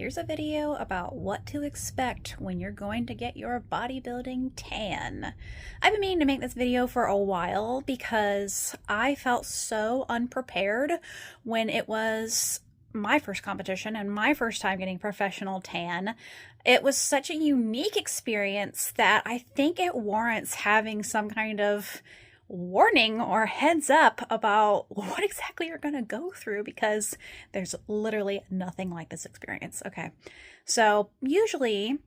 Here's a video about what to expect when you're going to get your bodybuilding tan. I've been meaning to make this video for a while because I felt so unprepared when it was my first competition and my first time getting professional tan. It was such a unique experience that I think it warrants having some kind of warning or heads up about what exactly you're going to go through, because there's literally nothing like this experience. Okay, so usually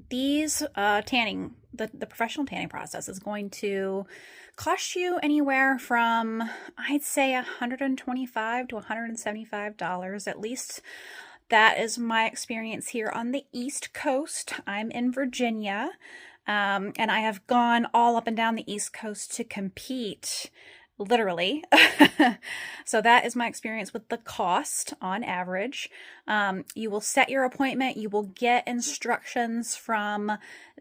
these the professional tanning process is going to cost you anywhere from, I'd say, $125 to $175. At least that is my experience here on the East Coast. I'm in Virginia. And I have gone all up and down the East Coast to compete, literally. So that is my experience with the cost on average. You will set your appointment. You will get instructions from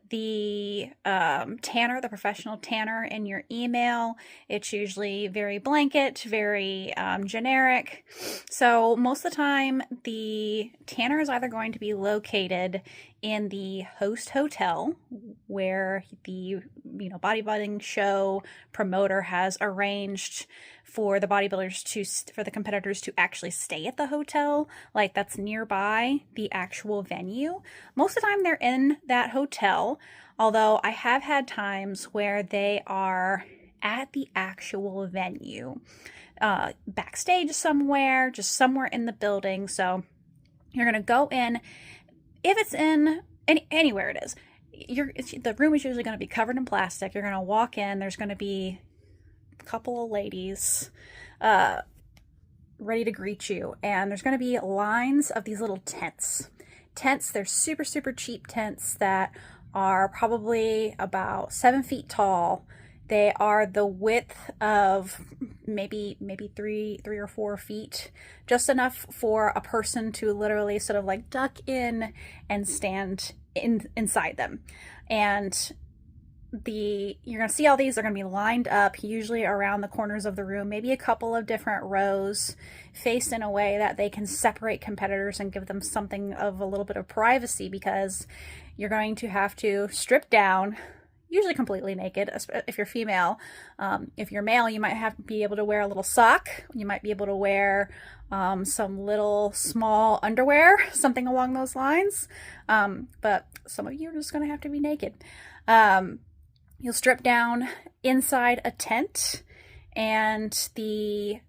the tanner, the professional tanner, in your email. It's usually very blanket, very generic. So most of the time, the tanner is either going to be located in the host hotel where the bodybuilding show promoter has arranged for the bodybuilders for the competitors to actually stay at the hotel, like that's nearby the actual venue. Most of the time they're in that hotel, although I have had times where they are at the actual venue, backstage somewhere, just somewhere in the building. So you're gonna go in. If it's in anywhere it is, the room is usually going to be covered in plastic. You're going to walk in. There's going to be a couple of ladies ready to greet you, and there's going to be lines of these little tents. They're super, super cheap tents that are probably about 7 feet tall. They are the width of maybe 3 or 4 feet, just enough for a person to literally sort of like duck in and stand inside them. And you're going to see all these are going to be lined up, usually around the corners of the room, maybe a couple of different rows, faced in a way that they can separate competitors and give them something of a little bit of privacy, because you're going to have to strip down, usually completely naked if you're female. If you're male, you might have to be able to wear a little sock. You might be able to wear some little small underwear, something along those lines. But some of you are just going to have to be naked. You'll strip down inside a tent, and the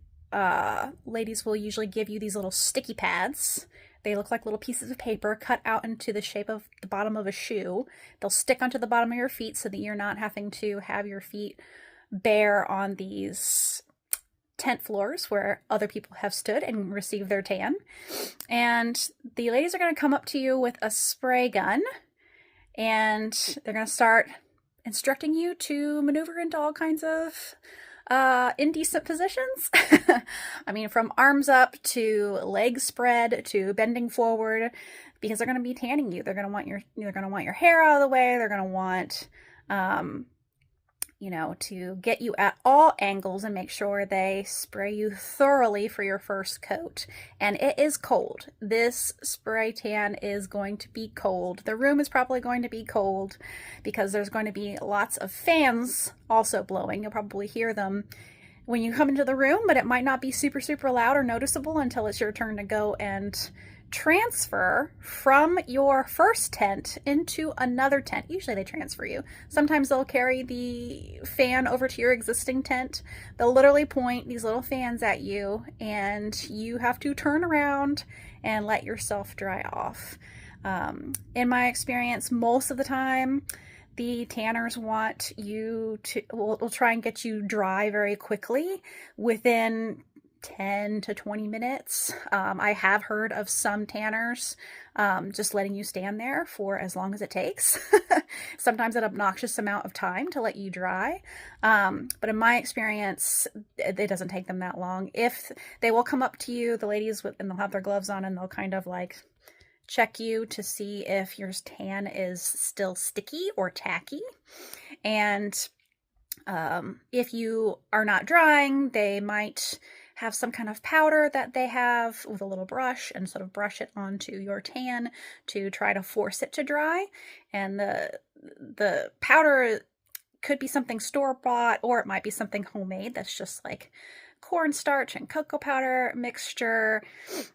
ladies will usually give you these little sticky pads. They look like little pieces of paper cut out into the shape of the bottom of a shoe. They'll stick onto the bottom of your feet so that you're not having to have your feet bare on these tent floors where other people have stood and received their tan. And the ladies are going to come up to you with a spray gun, and they're going to start instructing you to maneuver into all kinds of indecent positions. I mean, from arms up to legs spread to bending forward, because they're going to be tanning you. They're going to want your hair out of the way. They're going to want to get you at all angles and make sure they spray you thoroughly for your first coat. And it is cold. This spray tan is going to be cold. The room is probably going to be cold because there's going to be lots of fans also blowing. You'll probably hear them when you come into the room, but it might not be super, super loud or noticeable until it's your turn to go and transfer from your first tent into another tent. Usually they transfer you. Sometimes they'll carry the fan over to your existing tent. They'll literally point these little fans at you, and you have to turn around and let yourself dry off. In my experience, most of the time, the tanners want you to, will try and get you dry very quickly within 10 to 20 minutes. I have heard of some tanners just letting you stand there for as long as it takes. Sometimes an obnoxious amount of time to let you dry. But in my experience, it doesn't take them that long. If they will come up to you, the ladies, and they'll have their gloves on, and they'll kind of like check you to see if your tan is still sticky or tacky. And if you are not drying, they might have some kind of powder that they have with a little brush and sort of brush it onto your tan to try to force it to dry. And the powder could be something store-bought, or it might be something homemade that's just like cornstarch and cocoa powder mixture.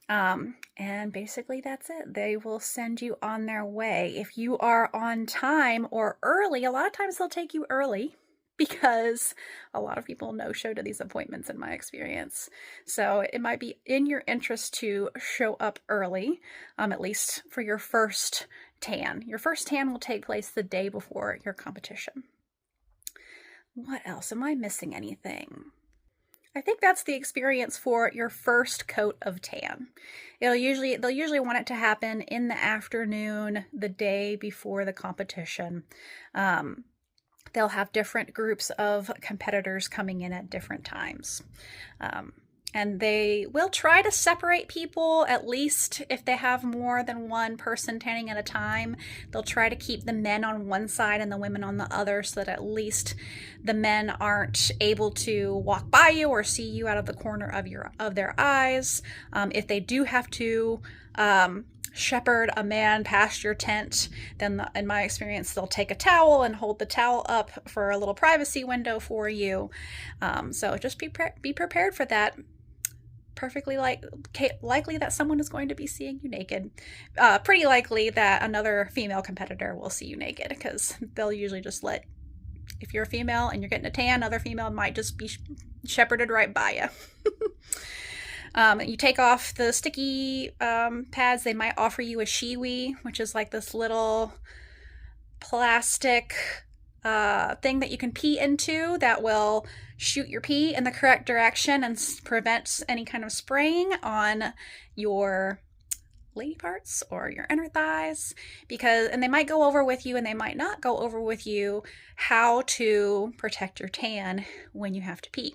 And basically that's it. They will send you on their way. If you are on time or early, a lot of times they'll take you early because a lot of people no-show to these appointments in my experience. So it might be in your interest to show up early, at least for your first tan. Your first tan will take place the day before your competition. What else? Am I missing anything? I think that's the experience for your first coat of tan. They'll usually want it to happen in the afternoon, the day before the competition. They'll have different groups of competitors coming in at different times. And they will try to separate people, at least if they have more than one person tanning at a time. They'll try to keep the men on one side and the women on the other so that at least the men aren't able to walk by you or see you out of the corner of their eyes. If they do have to shepherd a man past your tent, then in my experience, they'll take a towel and hold the towel up for a little privacy window for you. So just be prepared for that. Perfectly likely that someone is going to be seeing you naked. Pretty likely that another female competitor will see you naked, because they'll usually just if you're a female and you're getting a tan, another female might just be shepherded right by you. You take off the sticky pads. They might offer you a shiwi, which is like this little plastic thing that you can pee into that will shoot your pee in the correct direction and prevent any kind of spraying on your lady parts or your inner thighs. And they might go over with you and they might not go over with you how to protect your tan when you have to pee.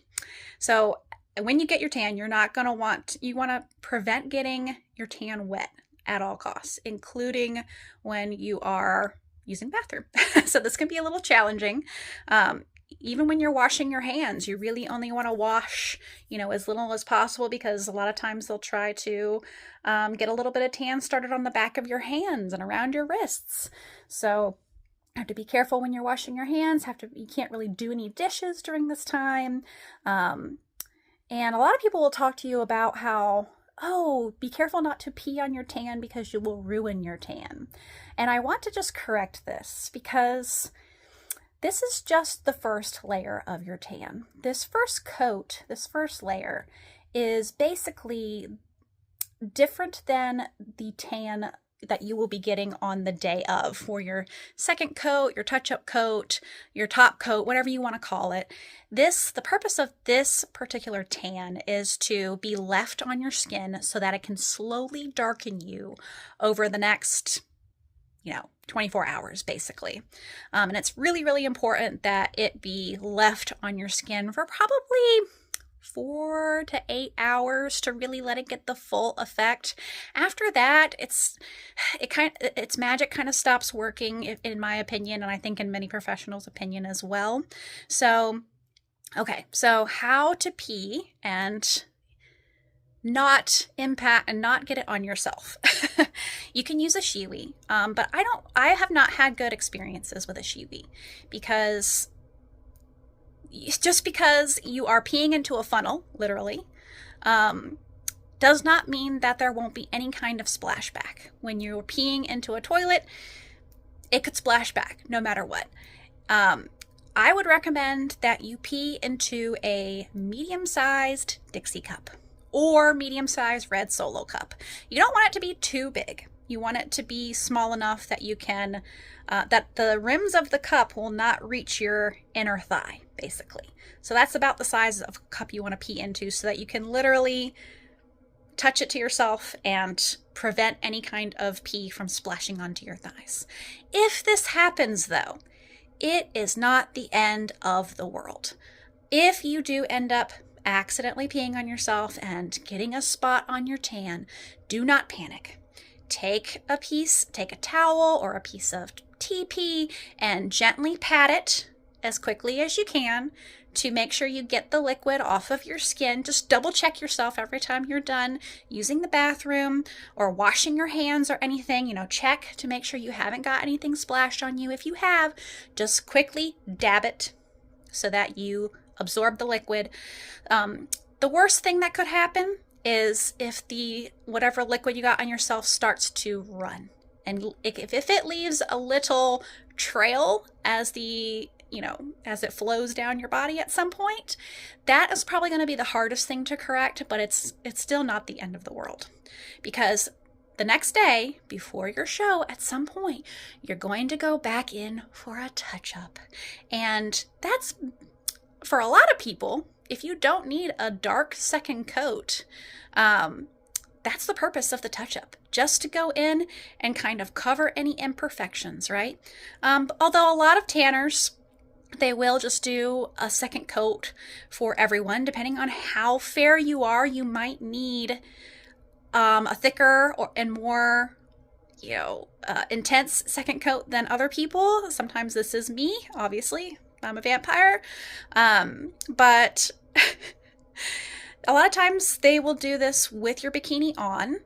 So when you get your tan, you want to prevent getting your tan wet at all costs, including when you are using the bathroom. So this can be a little challenging. Even when you're washing your hands, you really only want to wash, as little as possible, because a lot of times they'll try to get a little bit of tan started on the back of your hands and around your wrists. So you have to be careful when you're washing your hands. You can't really do any dishes during this time. And a lot of people will talk to you about how, be careful not to pee on your tan because you will ruin your tan. And I want to just correct this, because this is just the first layer of your tan. This first coat, this first layer, is basically different than the tan that you will be getting on the day of for your second coat, your touch-up coat, your top coat, whatever you want to call it. The purpose of this particular tan is to be left on your skin so that it can slowly darken you over the next 24 hours, basically. And it's really, really important that it be left on your skin for probably 4 to 8 hours to really let it get the full effect. After that, its magic kind of stops working, in my opinion, and I think in many professionals' opinion as well. So, okay, so how to pee and not impact and not get it on yourself. You can use a shiwi, but I have not had good experiences with a shiwi, because just because you are peeing into a funnel, literally, does not mean that there won't be any kind of splashback. When you're peeing into a toilet, it could splash back no matter what. I would recommend that you pee into a medium-sized Dixie cup or medium-sized red Solo cup. You don't want it to be too big. You want it to be small enough that you can, that the rims of the cup will not reach your inner thigh, basically. So that's about the size of a cup you want to pee into, so that you can literally touch it to yourself and prevent any kind of pee from splashing onto your thighs. If this happens, though, it is not the end of the world. If you do end up accidentally peeing on yourself and getting a spot on your tan, do not panic. Take a towel or a piece of TP and gently pat it as quickly as you can to make sure you get the liquid off of your skin. Just double check yourself every time you're done using the bathroom or washing your hands or anything. Check to make sure you haven't got anything splashed on you. If you have, just quickly dab it so that you absorb the liquid. The worst thing that could happen is if the whatever liquid you got on yourself starts to run. And if it leaves a little trail as as it flows down your body at some point, that is probably going to be the hardest thing to correct, but it's still not the end of the world. Because the next day, before your show, at some point, you're going to go back in for a touch-up. And that's, for a lot of people, if you don't need a dark second coat, that's the purpose of the touch-up, just to go in and kind of cover any imperfections, right? Although a lot of tanners, they will just do a second coat for everyone. Depending on how fair you are, you might need a thicker and more intense second coat than other people. Sometimes this is me, obviously. I'm a vampire. But a lot of times they will do this with your bikini on.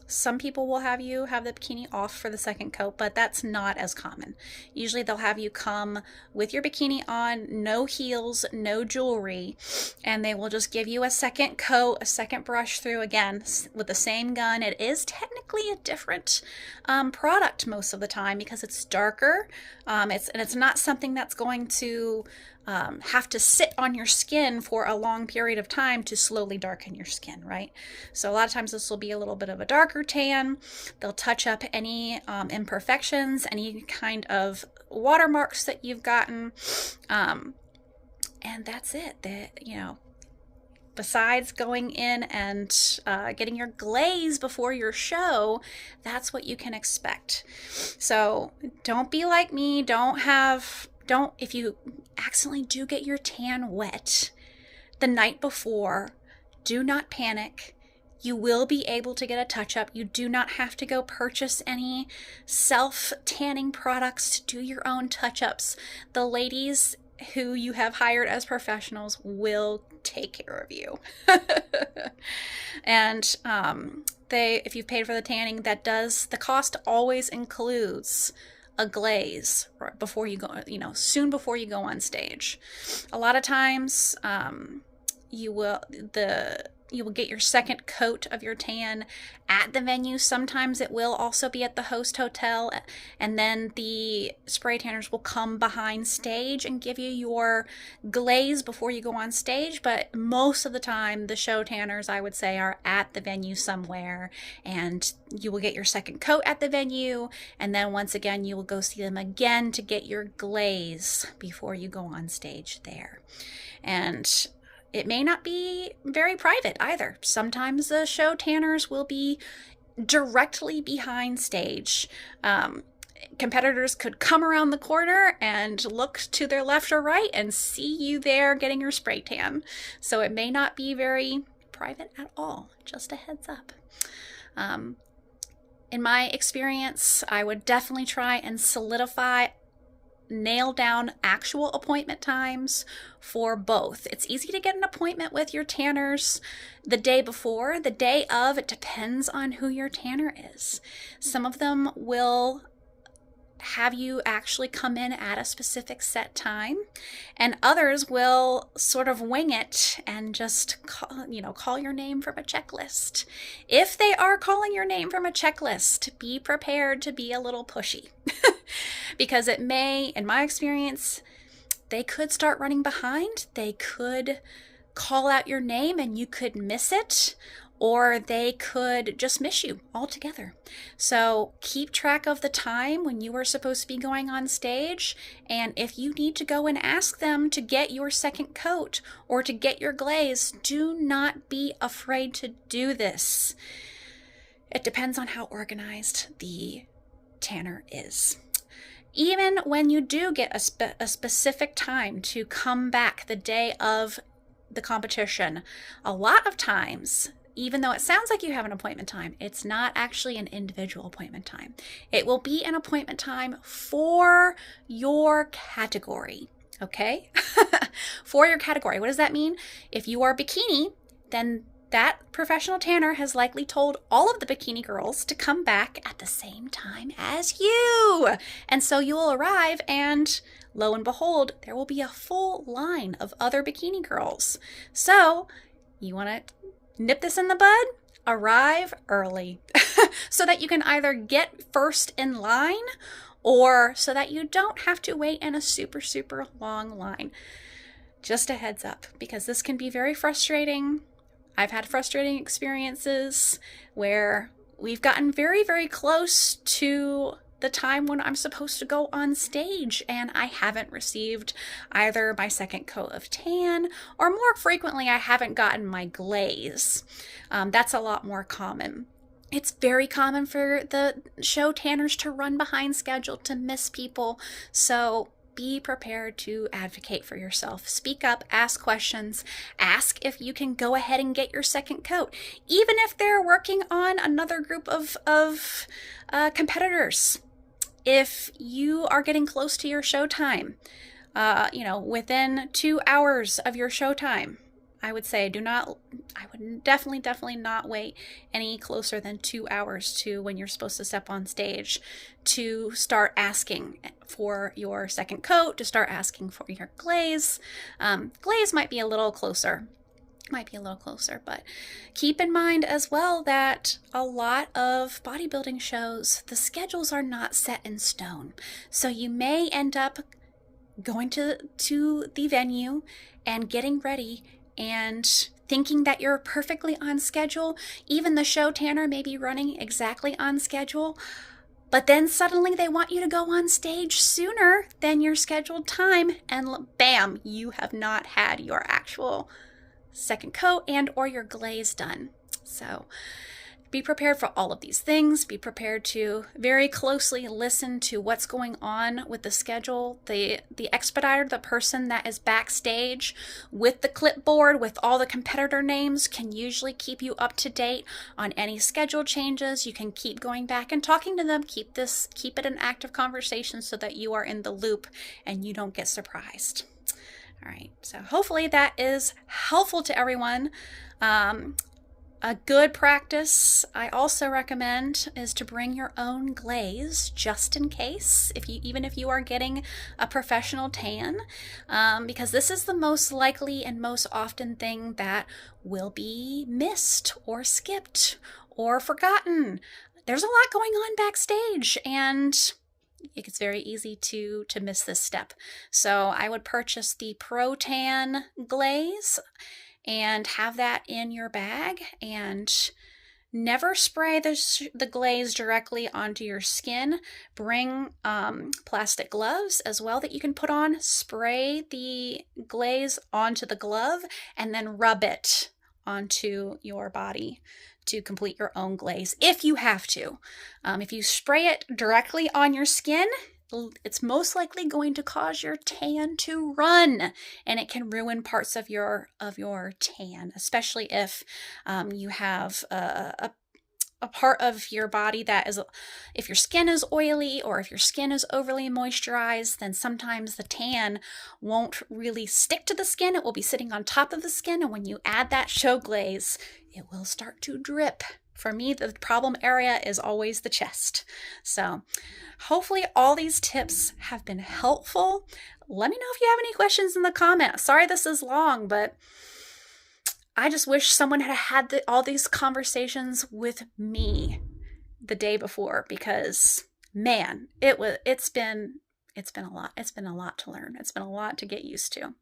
Some people will have you have the bikini off for the second coat, but that's not as common. Usually they'll have you come with your bikini on, no heels, no jewelry, and they will just give you a second coat, a second brush through, again, with the same gun. It is technically a different product most of the time because it's darker. It's not something that's going to have to sit on your skin for a long period of time to slowly darken your skin, right? So a lot of times this will be a little bit of a darker tan. They'll touch up any imperfections, any kind of watermarks that you've gotten, and that's it. Besides going in and getting your glaze before your show, that's what you can expect. So don't be like me. If you accidentally do get your tan wet the night before, do not panic. You will be able to get a touch-up. You do not have to go purchase any self-tanning products to do your own touch-ups. The ladies who you have hired as professionals will take care of you. And if you've paid for the tanning, the cost always includes a glaze before you go, soon before you go on stage. A lot of times, you will get your second coat of your tan at the venue. Sometimes it will also be at the host hotel, and then the spray tanners will come behind stage and give you your glaze before you go on stage. But most of the time, the show tanners, I would say, are at the venue somewhere, and you will get your second coat at the venue, and then once again, you will go see them again to get your glaze before you go on stage there. And it may not be very private either. Sometimes the show tanners will be directly behind stage. Competitors could come around the corner and look to their left or right and see you there getting your spray tan. So it may not be very private at all. Just a heads up. In my experience, I would definitely try and nail down actual appointment times for both. It's easy to get an appointment with your tanners the day before. The day of, it depends on who your tanner is. Some of them will have you actually come in at a specific set time, and others will sort of wing it and just call your name from a checklist. If they are calling your name from a checklist, be prepared to be a little pushy because it may, in my experience, they could start running behind. They could call out your name and you could miss it, or they could just miss you altogether. So keep track of the time when you are supposed to be going on stage, and if you need to go and ask them to get your second coat or to get your glaze, do not be afraid to do this. It depends on how organized the tanner is. Even when you do get a specific time to come back the day of the competition, a lot of times, even though it sounds like you have an appointment time, it's not actually an individual appointment time. It will be an appointment time for your category. okay? For your category. What does that mean? If you are bikini, then that professional tanner has likely told all of the bikini girls to come back at the same time as you. And so you will arrive and lo and behold, there will be a full line of other bikini girls. So you want to nip this in the bud? Arrive early so that you can either get first in line or so that you don't have to wait in a super, super long line. Just a heads up, because this can be very frustrating. I've had frustrating experiences where we've gotten very, very close to the time when I'm supposed to go on stage and I haven't received either my second coat of tan, or more frequently, I haven't gotten my glaze. That's a lot more common. It's very common for the show tanners to run behind schedule, to miss people. So be prepared to advocate for yourself. Speak up, ask questions, ask if you can go ahead and get your second coat, even if they're working on another group of competitors. If you are getting close to your show time, within 2 hours of your show time, I would definitely not wait any closer than 2 hours to when you're supposed to step on stage to start asking for your second coat, to start asking for your glaze. Glaze might be a little closer, but keep in mind as well that a lot of bodybuilding shows, the schedules are not set in stone. So you may end up going to the venue and getting ready and thinking that you're perfectly on schedule. Even the show tanner may be running exactly on schedule, but then suddenly they want you to go on stage sooner than your scheduled time, and bam, you have not had your actual second coat and or your glaze done. So be prepared for all of these things. Be prepared to very closely listen to what's going on with the schedule. The expediter, the person that is backstage with the clipboard with all the competitor names, can usually keep you up to date on any schedule changes. You can keep going back and talking to them. Keep it an active conversation so that you are in the loop and you don't get surprised. All right, so hopefully that is helpful to everyone. A good practice I also recommend is to bring your own glaze just in case, even if you are getting a professional tan, because this is the most likely and most often thing that will be missed or skipped or forgotten. There's a lot going on backstage, and it's very easy to miss this step. So I would purchase the Pro Tan glaze and have that in your bag, and never spray the glaze directly onto your skin. Bring plastic gloves as well that you can put on. Spray the glaze onto the glove and then rub it onto your body to complete your own glaze if you have to. If you spray it directly on your skin, it's most likely going to cause your tan to run, and it can ruin parts of your tan, especially if you have a part of your body that is, if your skin is oily or if your skin is overly moisturized, then sometimes the tan won't really stick to the skin. It will be sitting on top of the skin, and when you add that show glaze, it will start to drip. For me, the problem area is always the chest. So hopefully all these tips have been helpful. Let me know if you have any questions in the comments. Sorry this is long, but I just wish someone had had all these conversations with me the day before, because man, it's been a lot. It's been a lot to learn. It's been a lot to get used to.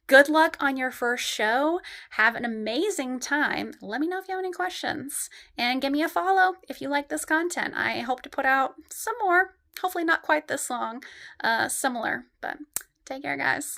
Good luck on your first show. Have an amazing time. Let me know if you have any questions, and give me a follow if you like this content. I hope to put out some more, hopefully not quite this long, similar, but take care, guys.